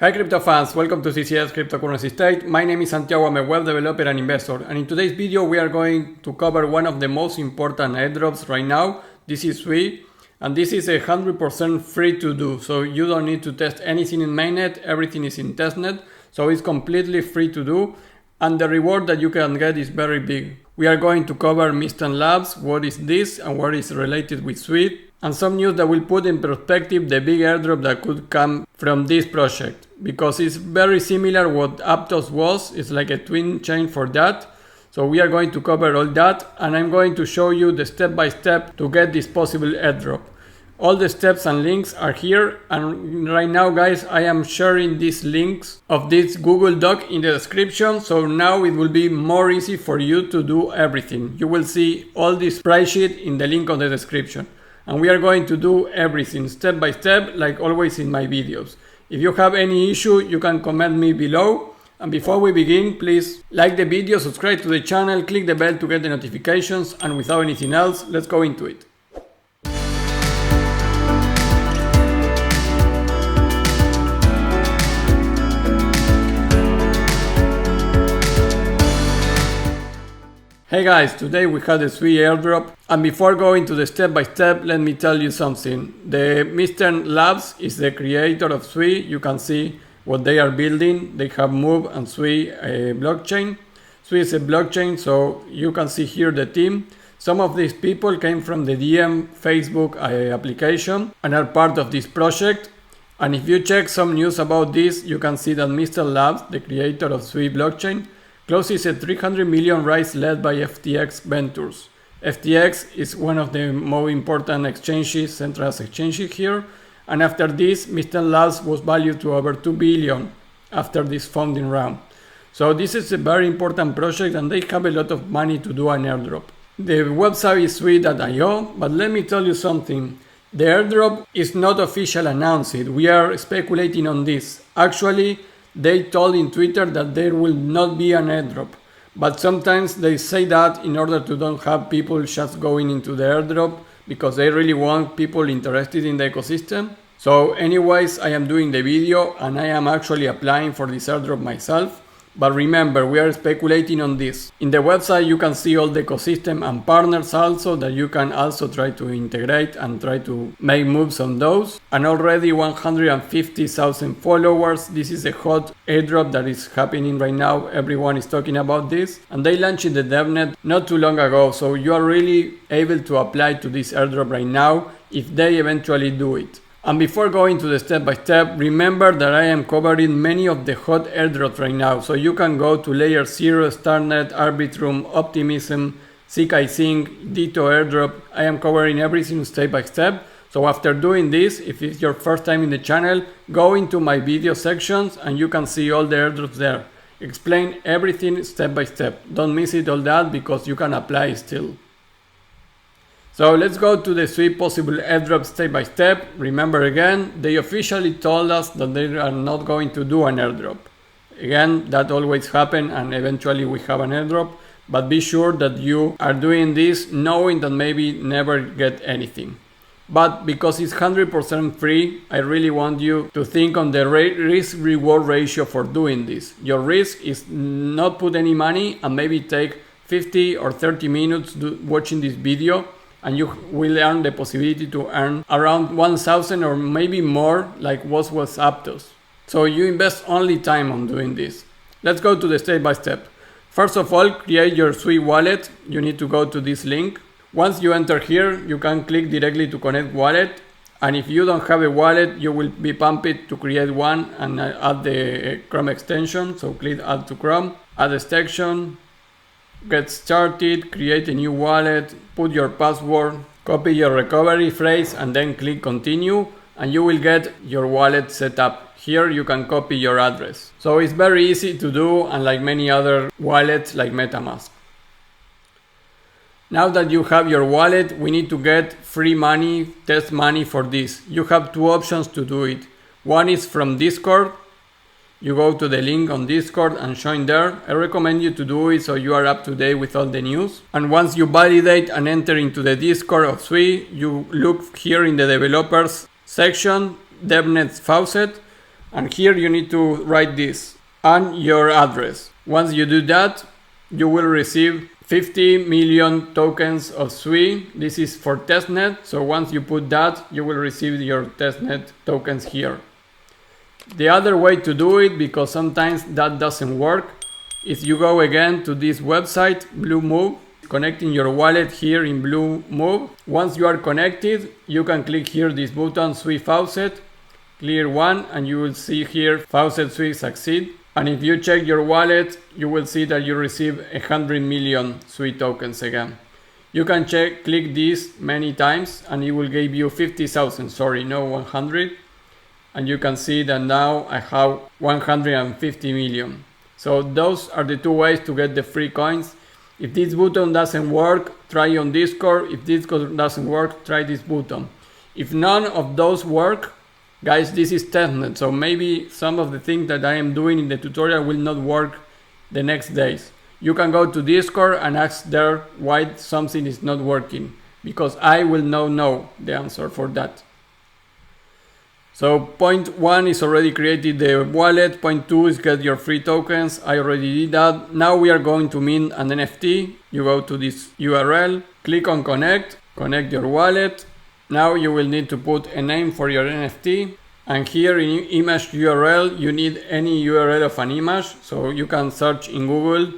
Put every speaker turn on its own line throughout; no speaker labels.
Hi crypto fans, welcome to CCS Cryptocurrency State. My name is Santiago, I'm a web developer and investor, and in today's video we are going to cover one of the most important airdrops right now. This is SUI, and this is 100% free to do, so you don't need to test anything in mainnet, everything is in testnet, so it's completely free to do, and the reward that you can get is very big. We are going to cover Mystenlabs, what is this and what is related with SUI, and some news that will put in perspective the big airdrop that could come from this project, because it's very similar what Aptos was. It's like a twin chain for that. So we are going to cover all that, and I'm going to show you the step-by-step to get this possible airdrop. All the steps and links are here, and right now guys I am sharing these links of this Google Doc in the description, so now it will be more easy for you to do everything. You will see all this price sheet in the link on the description. And we are going to do everything step by step, like always in my videos. If you have any issue, you can comment me below. And before we begin, please like the video, subscribe to the channel, click the bell to get the notifications, and without anything else, let's go into it. Hey guys, today we had a SUI airdrop, and before going to the step by step, let me tell you something. The Mystenlabs is the creator of SUI. You can see what they are building. They have Movex and SUI blockchain. SUI is a blockchain, so you can see here the team. Some of these people came from the DIEM Facebook application and are part of this project. And if you check some news about this, you can see that Mystenlabs, the creator of SUI blockchain, closes a 300 million raise led by FTX Ventures. FTX is one of the more important exchanges, centralized exchanges here, and after this, Mystenlabs was valued to over 2 billion after this funding round. So this is a very important project, and they have a lot of money to do an airdrop. The website is sui.io, but let me tell you something. The airdrop is not official announced. We are speculating on this. Actually, they told in Twitter that there will not be an airdrop, but sometimes they say that in order to don't have people just going into the airdrop, because they really want people interested in the ecosystem. So anyways, I am doing the video and I am actually applying for this airdrop myself. But remember, we are speculating on this. In the website you can see all the ecosystem and partners also that you can also try to integrate and try to make moves on those. And already 150,000 followers. This is a hot airdrop that is happening right now. Everyone is talking about this. And they launched the devnet not too long ago. So you are really able to apply to this airdrop right now if they eventually do it. And before going to the step by step, remember that I am covering many of the hot airdrops right now. So you can go to Layer 0, Starnet, Arbitrum, Optimism, CK Sync, Ditto airdrop. I am covering everything step by step. So after doing this, if it's your first time in the channel, go into my video sections and you can see all the airdrops there. Explain everything step by step. Don't miss it all that because you can apply still. So let's go to the SUI possible airdrop step by step. Remember again, they officially told us that they are not going to do an airdrop. Again, that always happens and eventually we have an airdrop. But be sure that you are doing this knowing that maybe never get anything. But because it's 100% free, I really want you to think on the risk-reward ratio for doing this. Your risk is not put any money and maybe take 50 or 30 minutes watching this video, and you will earn the possibility to earn around 1,000 or maybe more, like what was Aptos. So you invest only time on doing this. Let's go to the step by step. First of all, create your SUI wallet. You need to go to this link. Once you enter here, you can click directly to connect wallet. And if you don't have a wallet, you will be pumped to create one and add the Chrome extension. So click add to Chrome, add a section. Get started, create a new wallet, put your password, copy your recovery phrase and then click continue and you will get your wallet set up. Here you can copy your address. So it's very easy to do, unlike many other wallets like MetaMask. Now that you have your wallet, we need to get free money, test money for this. You have two options to do it. One is from Discord. You go to the link on Discord and join there. I recommend you to do it so you are up to date with all the news. And once you validate and enter into the Discord of SUI, you look here in the developers section, devnet faucet, And here you need to write this and your address. Once you do that, you will receive 50 million tokens of SUI. This is for testnet. So once you put that, you will receive your testnet tokens here. The other way to do it, because sometimes that doesn't work, is you go again to this website, BlueMove, connecting your wallet here in BlueMove. Once you are connected, you can click here this button, SUI Faucet, clear one, and you will see here Faucet SUI succeed. And if you check your wallet, you will see that you receive 100 million SUI tokens again. You can click this many times and it will give you 50,000, sorry, no 100. And you can see that now I have 150 million. So those are the two ways to get the free coins. If this button doesn't work, try on Discord. If this doesn't work, try this button. If none of those work, guys, this is testnet. So maybe some of the things that I am doing in the tutorial will not work the next days. You can go to Discord and ask there why something is not working, because I will not know the answer for that. So point 1 is already created the wallet. Point 2 is get your free tokens. I already did that. Now we are going to mint an NFT. You go to this URL, click on connect your wallet. Now you will need to put a name for your NFT. And here in image URL, you need any URL of an image. So you can search in Google.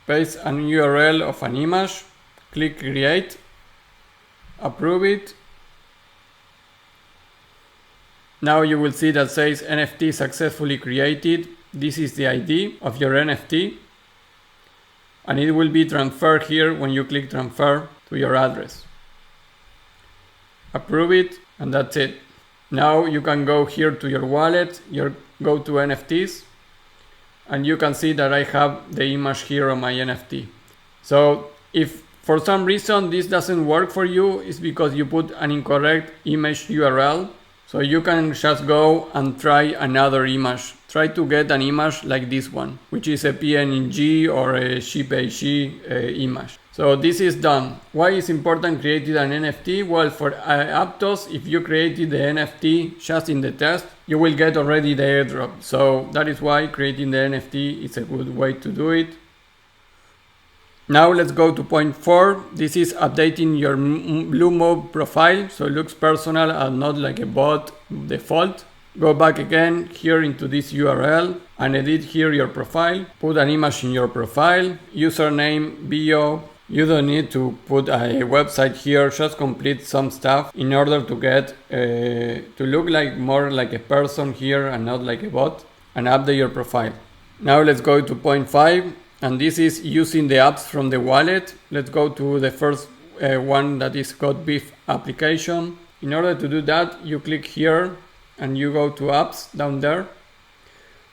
Paste an URL of an image, click create, approve it. Now you will see that says NFT successfully created. This is the ID of your NFT. And it will be transferred here when you click transfer to your address. Approve it, and that's it. Now you can go here to your wallet, go to NFTs. And you can see that I have the image here on my NFT. So if for some reason this doesn't work for you, it's because you put an incorrect image URL. So you can just go and try another image. Try to get an image like this one, which is a PNG or a JPG image. So this is done. Why is important creating an NFT? Well, for Aptos, if you created the NFT just in the test, you will get already the airdrop. So that is why creating the NFT is a good way to do it. Now let's go to point 4. This is updating your BlueMove profile, so it looks personal and not like a bot default. Go back again here into this URL and edit here your profile. Put an image in your profile, username, bio. You don't need to put a website here, just complete some stuff in order to get to look like more like a person here and not like a bot, and update your profile. Now let's go to point 5, and this is using the apps from the wallet. Let's go to the first one, that is called BIF application. In order to do that, you click here and you go to apps down there,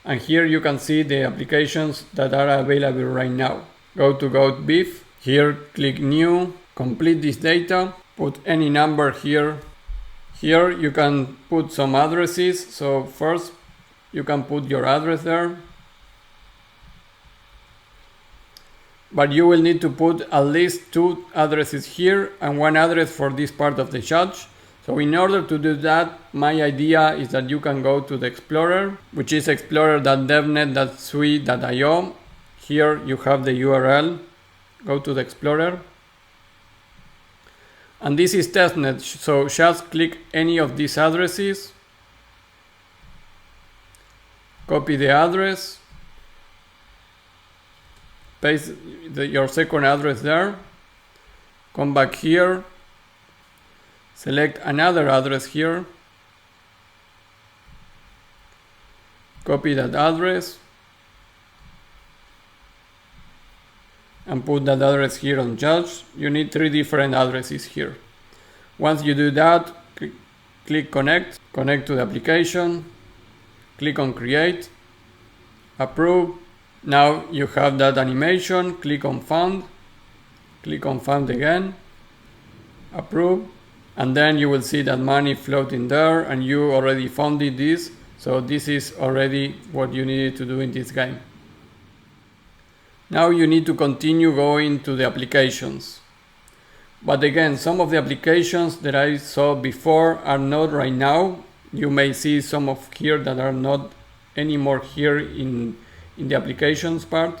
and here you can see the applications that are available right now. Go to BIF. Here, click new, complete this data, put any number here. Here you can put some addresses. So first you can put your address there. But you will need to put at least 2 addresses here and 1 address for this part of the judge. So in order to do that, my idea is that you can go to the Explorer, which is explorer.devnet.sui.io. Here you have the URL. Go to the Explorer, and this is testnet, so just click any of these addresses, copy the address, paste your second address there, come back here, select another address here, copy that address, and put that address here on judge. You need 3 different addresses here. Once you do that, click connect to the application, click on create, approve. Now you have that animation. Click on found again, approve, and then you will see that money floating there, and you already founded this. So this is already what you needed to do in this game. Now you need to continue going to the applications. But again, some of the applications that I saw before are not right now. You may see some of here that are not anymore here in the applications part.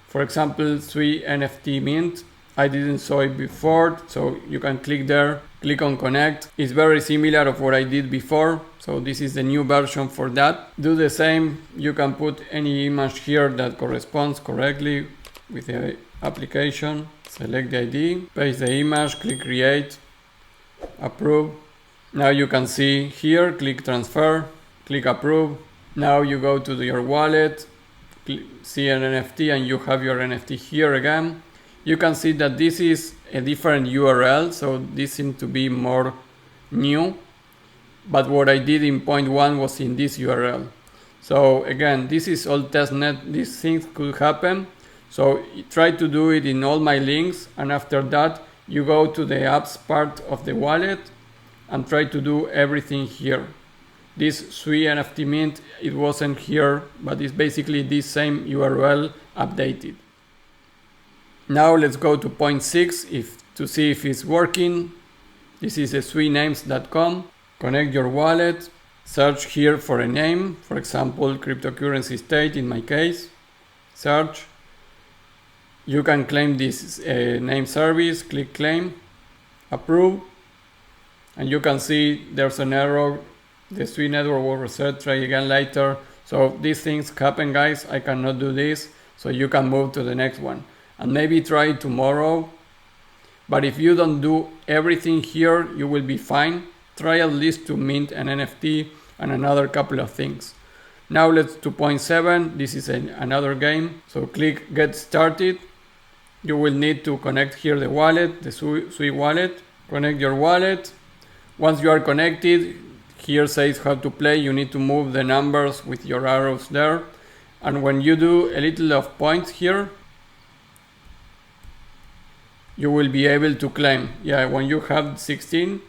For example, SUI NFT Mint. I didn't saw it before, so you can click there, click on connect. It's very similar of what I did before, so this is the new version for that. Do the same. You can put any image here that corresponds correctly with the application. Select the ID, paste the image, click create, approve. Now you can see here, click transfer, click approve. Now you go to your wallet, see an NFT, and you have your NFT here again. You can see that this is a different URL, so this seems to be more new. But what I did in point 1 was in this URL. So again, this is all testnet. These things could happen. So try to do it in all my links, and after that you go to the apps part of the wallet and try to do everything here. This SUI NFT Mint, it wasn't here, but it's basically this same URL updated. Now let's go to point 6 to see if it's working. This is a suinames.com. Connect your wallet, search here for a name, for example cryptocurrency state in my case, search. You can claim this name service, click claim, approve, and you can see there's an error. The SUI network will reset, try again later. So these things happen, guys. I cannot do this, so you can move to the next one and maybe try it tomorrow. But if you don't do everything here, you will be fine. Try at least to mint an NFT and another couple of things. Now let's to point 7. This is another game. So click get started. You will need to connect here the wallet, the SUI wallet. Connect your wallet. Once you are connected, here says how to play. You need to move the numbers with your arrows there. And when you do a little of points here, you will be able to claim. Yeah, when you have 16,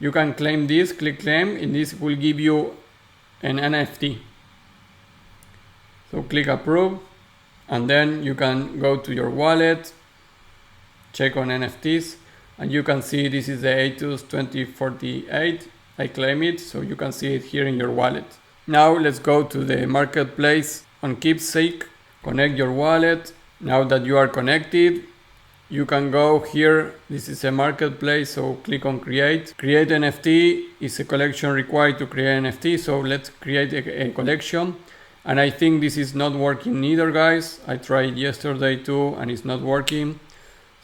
you can claim this, click claim, and this will give you an NFT. So click approve, and then you can go to your wallet, check on NFTs, and you can see this is the Aptos 2048. I claim it, so you can see it here in your wallet. Now let's go to the marketplace on Keepsake, connect your wallet. Now that you are connected, you can go here. This is a marketplace, so click on create. Create NFT is a collection required to create NFT, so let's create a collection. And I think this is not working neither, guys. I tried yesterday too, and it's not working.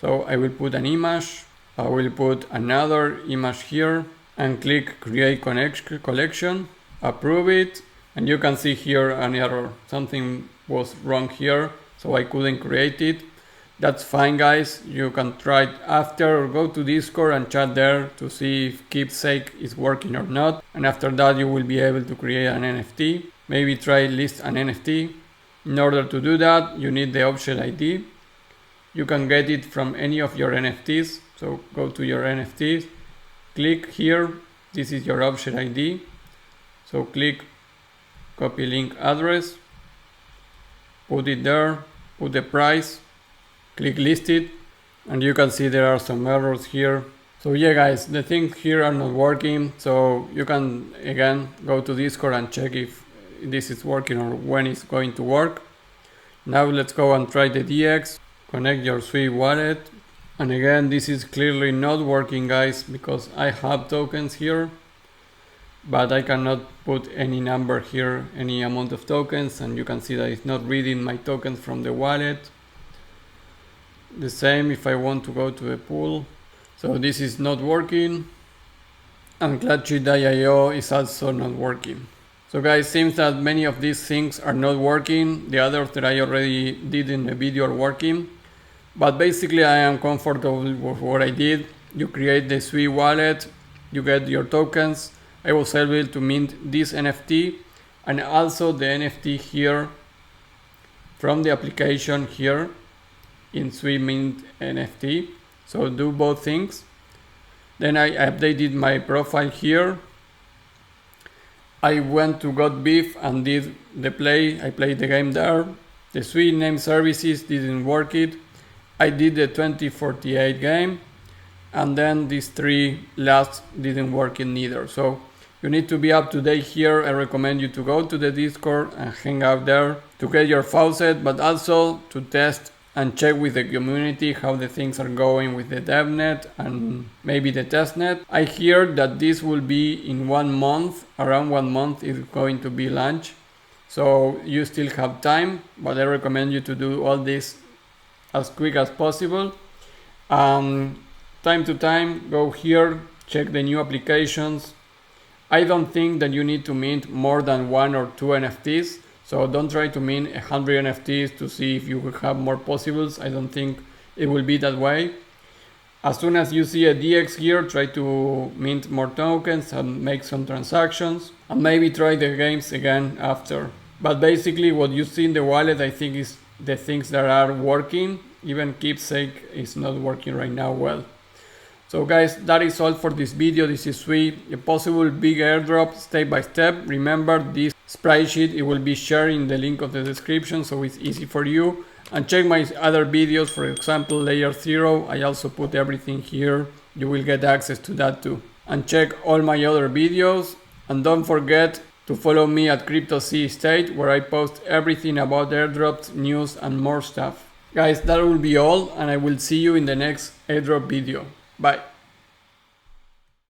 So I will put an image. I will put another image here and click create collection, approve it, and you can see here an error. Something was wrong here, so I couldn't create it. That's fine, guys. You can try it after, or go to Discord and chat there to see if Keepsake is working or not. And after that, you will be able to create an NFT. Maybe try list an NFT. In order to do that, you need the object ID. You can get it from any of your NFTs. So go to your NFTs, click here. This is your object ID. So click copy link address, put it there, put the price, click list it, and you can see there are some errors here. So yeah, guys, the things here are not working. So you can again go to Discord and check if this is working or when it's going to work. Now let's go and try the DX. Connect your SUI wallet, and again this is clearly not working, guys, because I have tokens here, but I cannot put any number here, any amount of tokens, and you can see that it's not reading my tokens from the wallet. The same if I want to go to a pool. So this is not working, and Clutchy.io is also not working. So guys, seems that many of these things are not working. The others that I already did in the video are working, but basically I am comfortable with what I did. You create the SUI wallet, you get your tokens. I was able to mint this NFT and also the NFT here from the application here in SUI Mint NFT. So do both things. Then I updated my profile here. I went to Got Beef and did the play. I played the game there. The SUI Name Services didn't work it. I did the 2048 game. and then these 3 last didn't work in neither. So you need to be up to date here. I recommend you to go to the Discord and hang out there to get your faucet, but also to test and check with the community how the things are going with the devnet and maybe the testnet. I hear that this will be in 1 month, around 1 month is going to be launched. So you still have time, but I recommend you to do all this as quick as possible. Time to time, go here, check the new applications. I don't think that you need to mint more than 1 or 2 NFTs. So don't try to mint 100 NFTs to see if you will have more possibles. I don't think it will be that way. As soon as you see a DX here, try to mint more tokens and make some transactions. And maybe try the games again after. But basically what you see in the wallet, I think, is the things that are working. Even Keepsake is not working right now well. So guys, that is all for this video. This is SUI, a possible big airdrop step by step. Remember this sprite sheet, it will be shared in the link of the description, so it's easy for you. And check my other videos, for example, Layer 0. I also put everything here. You will get access to that too. And check all my other videos. And don't forget to follow me at CryptoC State, where I post everything about airdrops, news, and more stuff. Guys, that will be all, and I will see you in the next airdrop video. Bye.